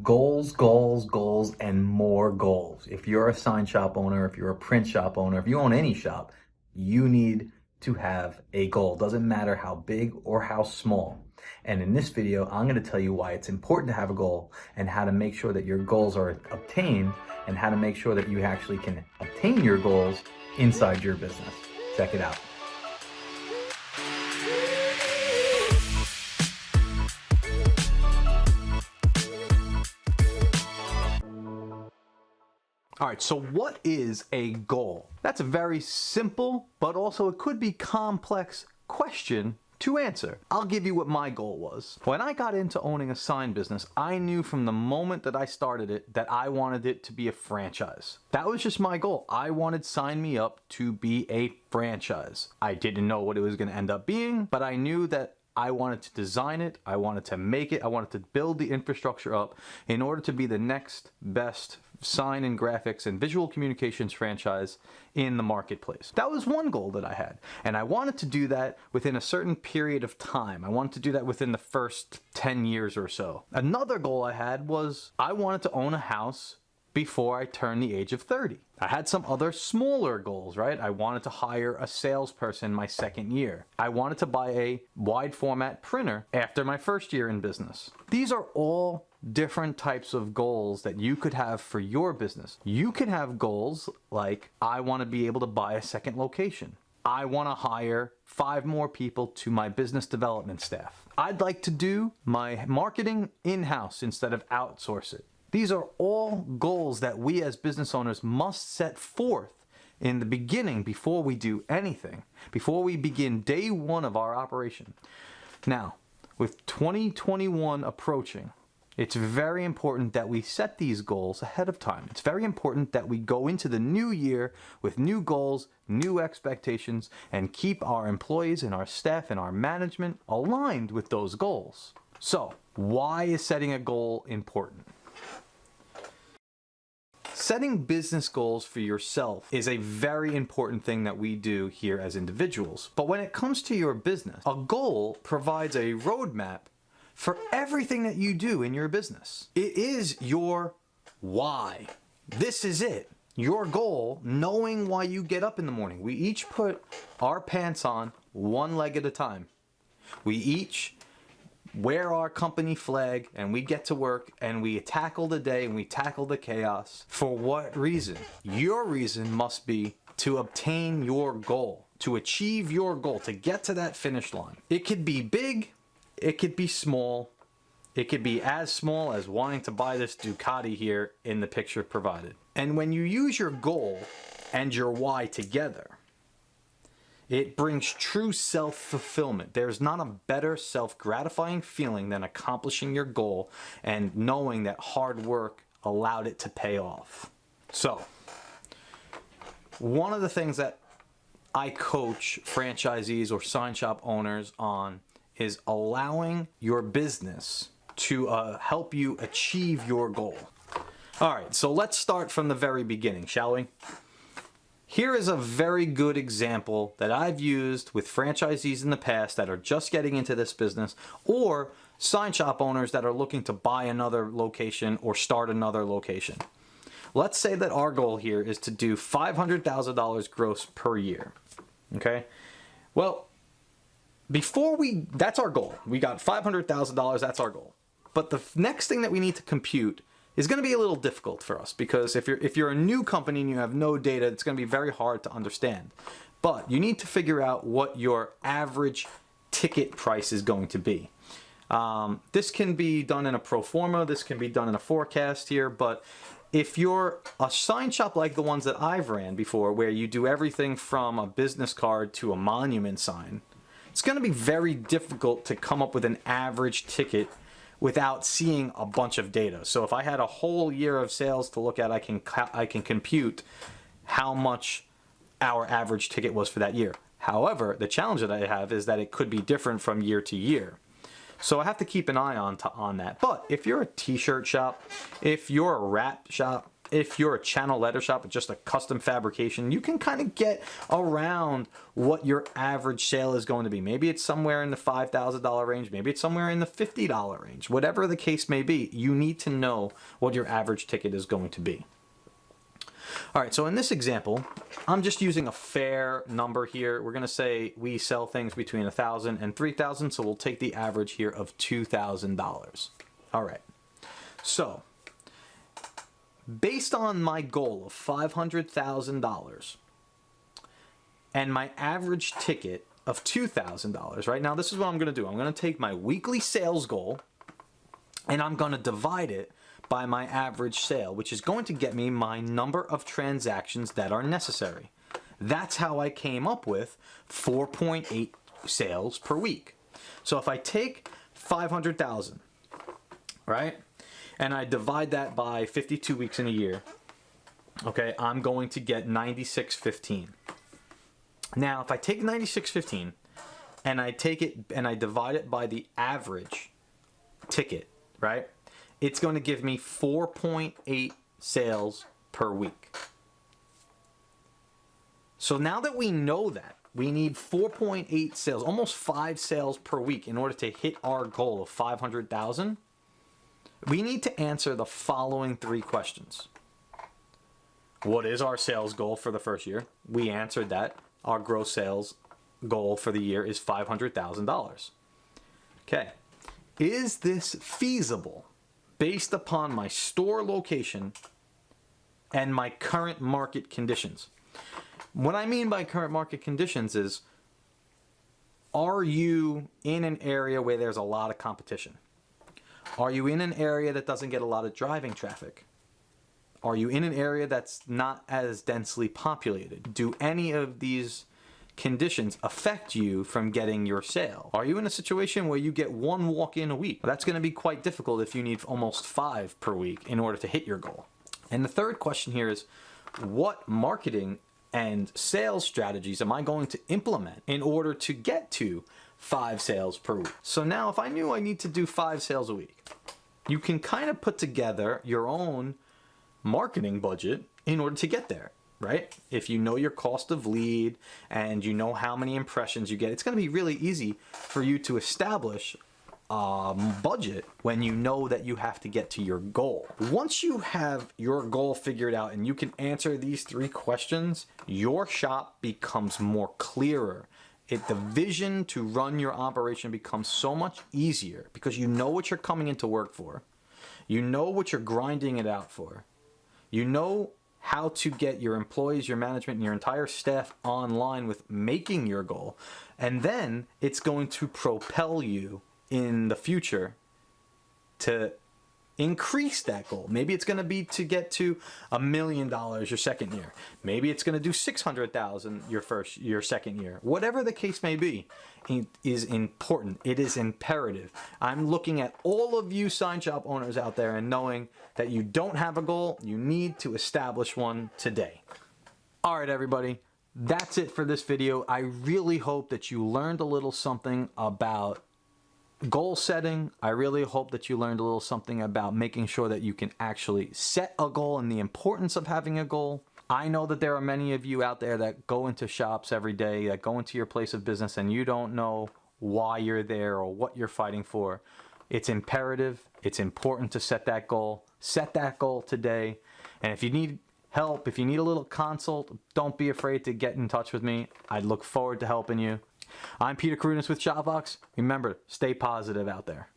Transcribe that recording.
Goals, goals, goals, and more goals. If you're a sign shop owner, if you're a print shop owner, if you own any shop, you need to have a goal. Doesn't matter how big or how small. And in this video, I'm going to tell you why it's important to have a goal and how to make sure that your goals are obtained and how to make sure that you actually can obtain your goals inside your business. Check it out. All right, so what is a goal? That's a very simple, but also it could be complex question to answer. I'll give you what my goal was. When I got into owning a sign business, I knew from the moment that I started it that I wanted it to be a franchise. That was just my goal. I wanted Sign Me Up to be a franchise. I didn't know what it was going to end up being, but I knew that I wanted to design it, I wanted to make it, I wanted to build the infrastructure up in order to be the next best sign and graphics and visual communications franchise in the marketplace. That was one goal that I had, and I wanted to do that within a certain period of time. I wanted to do that within the first 10 years or so. Another goal I had was I wanted to own a house before I turned the age of 30. I had some other smaller goals, right? I wanted to hire a salesperson my second year. I wanted to buy a wide format printer after my first year in business. These are all different types of goals that you could have for your business. You could have goals like, I want to be able to buy a second location. I want to hire 5 more people to my business development staff. I'd like to do my marketing in-house instead of outsource it. These are all goals that we as business owners must set forth in the beginning before we do anything, before we begin day one of our operation. Now, with 2021 approaching, it's very important that we set these goals ahead of time. It's very important that we go into the new year with new goals, new expectations, and keep our employees and our staff and our management aligned with those goals. So, why is setting a goal important? Setting business goals for yourself is a very important thing that we do here as individuals. But when it comes to your business, a goal provides a roadmap for everything that you do in your business. It is your why. This is it. Your goal, knowing why you get up in the morning. We each put our pants on one leg at a time. We each wear our company flag and we get to work and we tackle the day and we tackle the chaos. For what reason? Your reason must be to obtain your goal, to achieve your goal, to get to that finish line. It could be big, it could be small, it could be as small as wanting to buy this Ducati here in the picture provided. And when you use your goal and your why together, it brings true self-fulfillment. There's not a better self-gratifying feeling than accomplishing your goal and knowing that hard work allowed it to pay off. So, one of the things that I coach franchisees or sign shop owners on is allowing your business to help you achieve your goal. All right, so let's start from the very beginning, shall we? Here is a very good example that I've used with franchisees in the past that are just getting into this business, or sign shop owners that are looking to buy another location or start another location. Let's say that our goal here is to do $500,000 gross per year. Okay? Well, that's our goal. We got $500,000, that's our goal. But the next thing that we need to compute is going to be a little difficult for us, because if you're a new company and you have no data, it's going to be very hard to understand. But you need to figure out what your average ticket price is going to be. This can be done in a pro forma, this can be done in a forecast here, but if you're a sign shop like the ones that I've ran before, where you do everything from a business card to a monument sign, it's going to be very difficult to come up with an average ticket without seeing a bunch of data. So if I had a whole year of sales to look at, I can compute how much our average ticket was for that year. However, the challenge that I have is that it could be different from year to year. So I have to keep an eye on that. But if you're a t-shirt shop, if you're a wrap shop, if you're a channel letter shop with just a custom fabrication, you can kind of get around what your average sale is going to be. Maybe it's somewhere in the $5,000 range, maybe it's somewhere in the $50 range. Whatever the case may be, you need to know what your average ticket is going to be. All right, so in this example, I'm just using a fair number here. We're gonna say we sell things between $1,000 and $3,000, so we'll take the average here of $2,000. All right, so based on my goal of $500,000 and my average ticket of $2,000, right? Now this is what I'm gonna do. I'm gonna take my weekly sales goal and I'm gonna divide it by my average sale, which is going to get me my number of transactions that are necessary. That's how I came up with 4.8 sales per week. So if I take 500,000, right, and I divide that by 52 weeks in a year, okay, I'm going to get 96.15. Now, if I take 96.15 and I take it and I divide it by the average ticket, right, it's going to give me 4.8 sales per week. So now that we know that, we need 4.8 sales, almost 5 sales per week in order to hit our goal of 500,000. We need to answer the following 3 questions. What is our sales goal for the first year? We answered that. Our gross sales goal for the year is $500,000. Okay. Is this feasible based upon my store location and my current market conditions? What I mean by current market conditions is, are you in an area where there's a lot of competition? Are you in an area that doesn't get a lot of driving traffic? Are you in an area that's not as densely populated? Do any of these conditions affect you from getting your sale? Are you in a situation where you get 1 walk-in a week? Well, that's going to be quite difficult if you need almost 5 per week in order to hit your goal. And the third question here is, what marketing and sales strategies am I going to implement in order to get to 5 sales per week? So now if I knew I need to do 5 sales a week, you can kind of put together your own marketing budget in order to get there. Right? If you know your cost of lead and you know how many impressions you get, it's going to be really easy for you to establish a budget when you know that you have to get to your goal. Once you have your goal figured out and you can answer these 3 questions, your shop becomes more clearer. The vision to run your operation becomes so much easier because you know what you're coming into work for. You know what you're grinding it out for. You know how to get your employees, your management, and your entire staff online with making your goal. And then it's going to propel you in the future to increase that goal. Maybe it's going to be to get to $1 million your second year. Maybe it's going to do 600,000 your second year. Whatever the case may be, it is important. It is imperative. I'm looking at all of you sign shop owners out there and knowing that you don't have a goal, you need to establish one today. All right, everybody. That's it for this video. I really hope that you learned a little something about goal setting. I really hope that you learned a little something about making sure that you can actually set a goal and the importance of having a goal. I know that there are many of you out there that go into shops every day, that go into your place of business, and you don't know why you're there or what you're fighting for. It's imperative. It's important to set that goal. Set that goal today. And if you need help, if you need a little consult, don't be afraid to get in touch with me. I'd look forward to helping you. I'm Peter Karunas with shopVOX. Remember, stay positive out there.